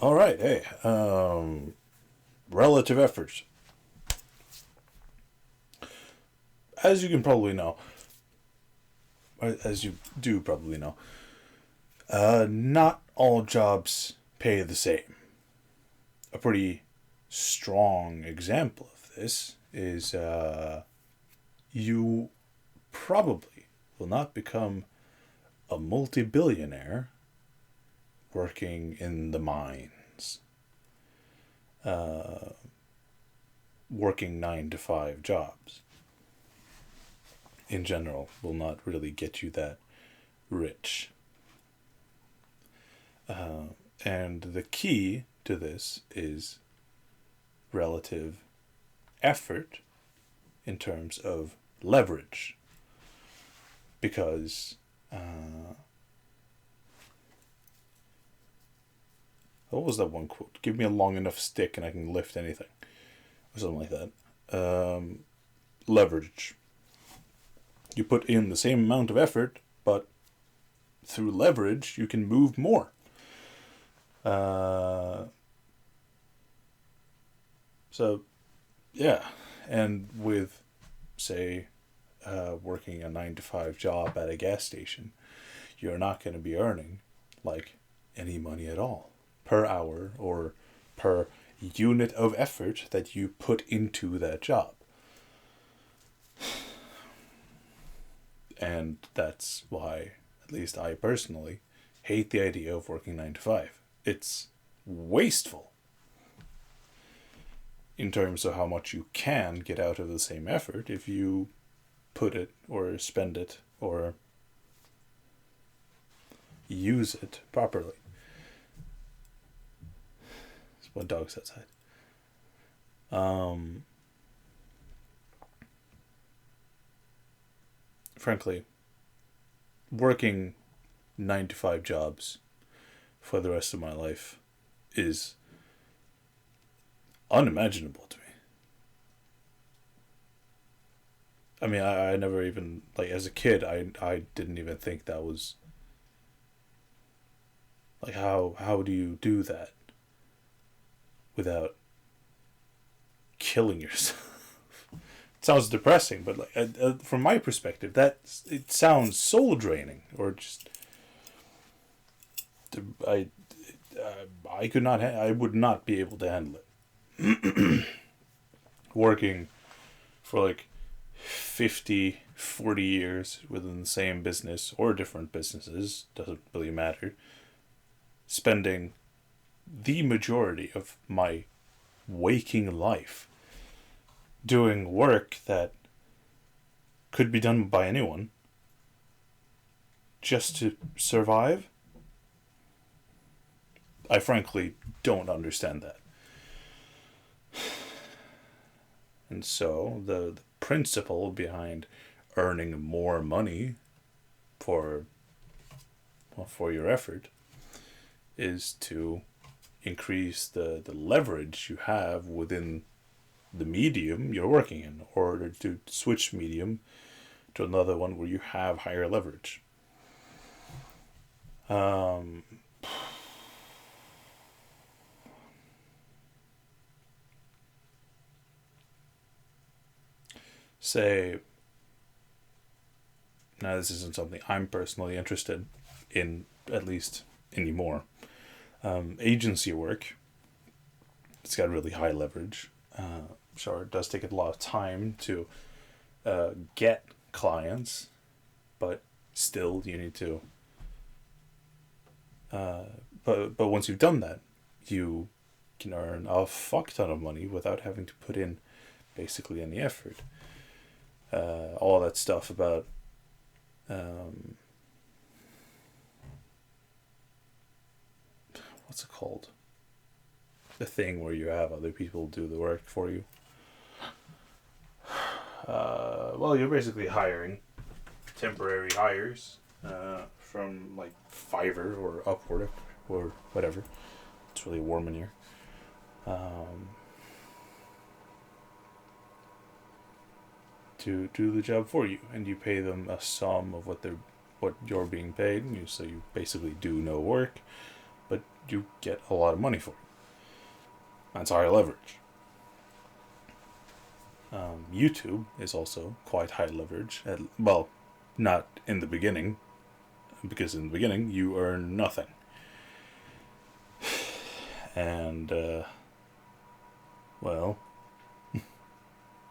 All right, hey, relative efforts. As you can probably know, or as you do probably know, not all jobs pay the same. A pretty strong example of this is you probably will not become a multi-billionaire working in the mines, working 9 to 5 jobs. In general, will not really get you that rich. And the key to this is relative effort in terms of leverage. Because what was that one quote? Give me a long enough stick and I can lift anything. Or something like that. Leverage. You put in the same amount of effort, but through leverage, you can move more. So, yeah. And with, say, working a 9 to 5 job at a gas station, you're not going to be earning, like, any money at all per hour or per unit of effort that you put into that job. And that's why, at least I personally, hate the idea of working 9 to 5. It's wasteful in terms of how much you can get out of the same effort if you put it or spend it or use it properly. There's one dog's outside. Frankly, working 9 to 5 jobs for the rest of my life is unimaginable to me. I mean, I never even, like, as a kid, I didn't even think that was, like, how do you do that without killing yourself? It sounds depressing, but like from my perspective, it sounds soul draining, or just I could not, I would not be able to handle it. Working for like 40 years within the same business or different businesses, doesn't really matter. Spending the majority of my waking life doing work that could be done by anyone just to survive. I frankly don't understand that. And so the principle behind earning more money for your effort is to increase the leverage you have within the medium you're working in, or to switch medium to another one where you have higher leverage. Say, now this isn't something I'm personally interested in, at least anymore. Agency work, it's got really high leverage. Sure, it does take a lot of time to get clients, but still you need to. But once you've done that, you can earn a fuck ton of money without having to put in basically any effort. All that stuff about what's it called? The thing where you have other people do the work for you. Well, you're basically hiring temporary hires from like Fiverr or Upwork or whatever. It's really warm in here. To do the job for you, and you pay them a sum of what you're being paid. So you basically do no work, but you get a lot of money for it. That's high leverage. YouTube is also quite high leverage. Well, not in the beginning, because in the beginning you earn nothing. And, well,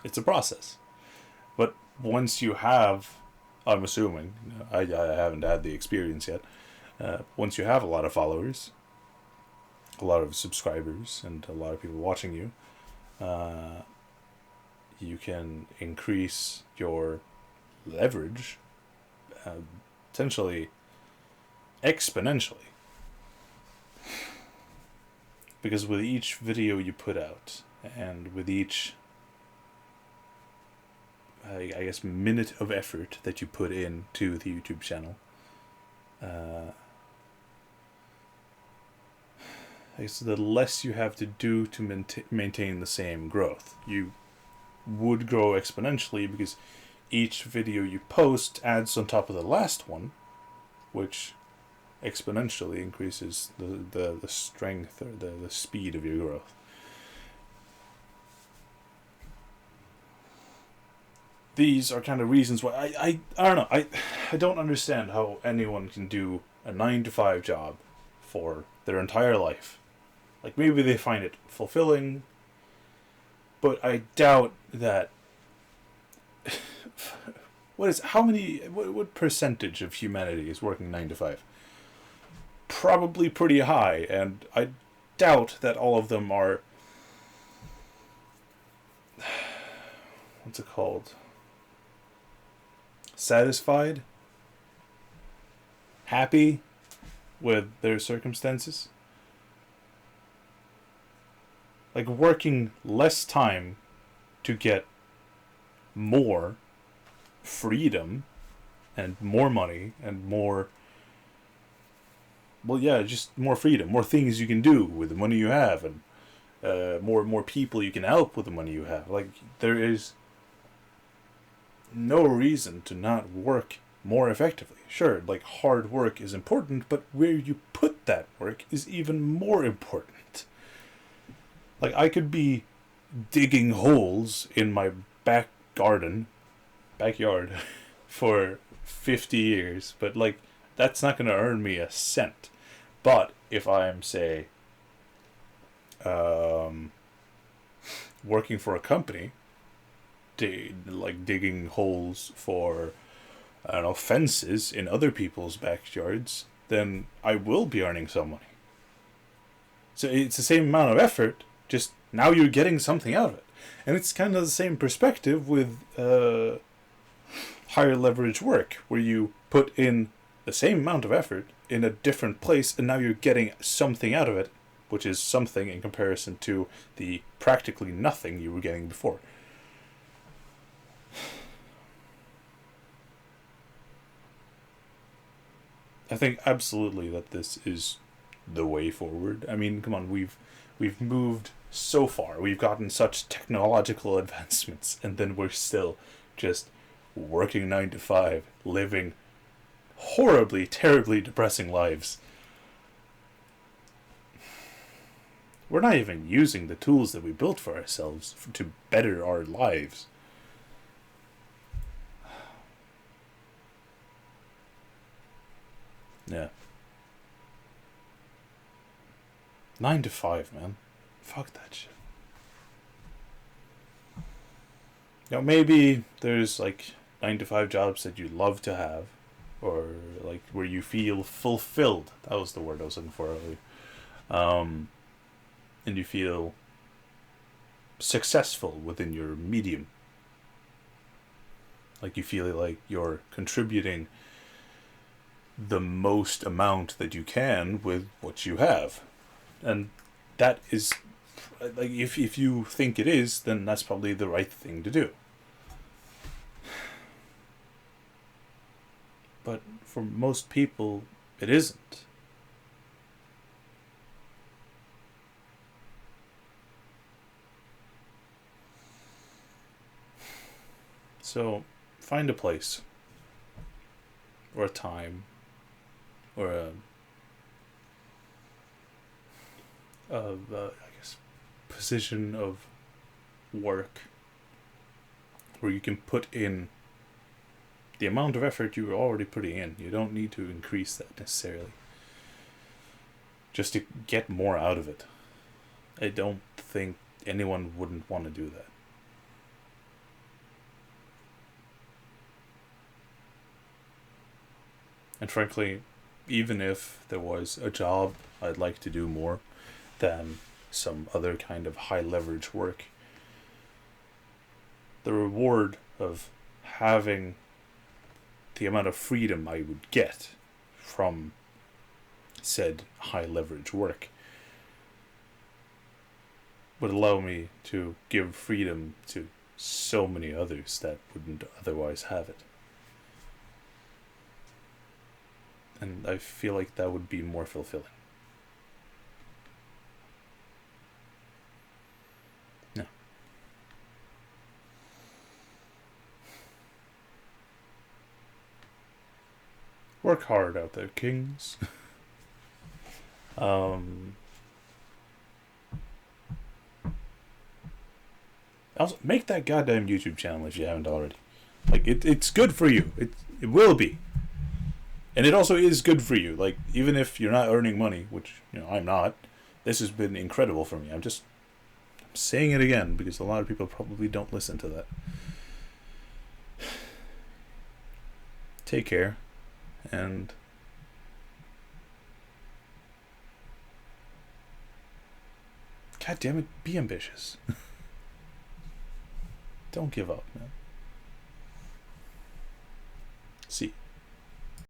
it's a process. But once you have, I'm assuming, I haven't had the experience yet, once you have a lot of followers, a lot of subscribers, and a lot of people watching you, you can increase your leverage potentially exponentially. Because with each video you put out, and with each, I guess, minute of effort that you put into the YouTube channel, I guess the less you have to do to maintain the same growth. You would grow exponentially because each video you post adds on top of the last one, which exponentially increases the strength or the speed of your growth. These are kind of reasons why I don't know. I don't understand how anyone can do a 9-to-5 job for their entire life. Like, maybe they find it fulfilling, but I doubt that. What percentage of humanity is working 9 to 5? Probably pretty high, and I doubt that all of them are, what's it called? Satisfied? Happy with their circumstances? Like, working less time to get more freedom and more money and more, well, yeah, just more freedom, more things you can do with the money you have, and more people you can help with the money you have. Like, there is no reason to not work more effectively. Sure, like, hard work is important, but where you put that work is even more important. Like, I could be digging holes in my backyard for 50 years, but, like, that's not going to earn me a cent. But if I'm, say, working for a company, digging holes for, I don't know, fences in other people's backyards, then I will be earning some money. So it's the same amount of effort, just now you're getting something out of it. And it's kind of the same perspective with higher leverage work, where you put in the same amount of effort in a different place, and now you're getting something out of it, which is something in comparison to the practically nothing you were getting before. I think absolutely that this is the way forward. I mean, come on, we've moved so far. We've gotten such technological advancements, and then we're still just working 9 to 5, living horribly, terribly depressing lives. We're not even using the tools that we built for ourselves to better our lives. Yeah. 9 to 5, man. Fuck that shit. Now, maybe there's, like, 9 to 5 jobs that you love to have, or, like, where you feel fulfilled. That was the word I was looking for earlier. And you feel successful within your medium. Like, you feel like you're contributing the most amount that you can with what you have. And that is, like, if you think it is, then that's probably the right thing to do. But for most people, it isn't. So, find a place, or a time, or I guess, position of work where you can put in the amount of effort you were already putting in. You don't need to increase that necessarily, just to get more out of it. I don't think anyone wouldn't want to do that. And frankly, even if there was a job I'd like to do more than some other kind of high leverage work, the reward of having the amount of freedom I would get from said high leverage work would allow me to give freedom to so many others that wouldn't otherwise have it. And I feel like that would be more fulfilling. Yeah. Work hard out there, kings. Also, make that goddamn YouTube channel if you haven't already. Like, it's good for you. It will be. And it also is good for you. Like, even if you're not earning money, which, I'm not, this has been incredible for me. I'm saying it again because a lot of people probably don't listen to that. Take care. And God damn it, be ambitious. Don't give up, man. See.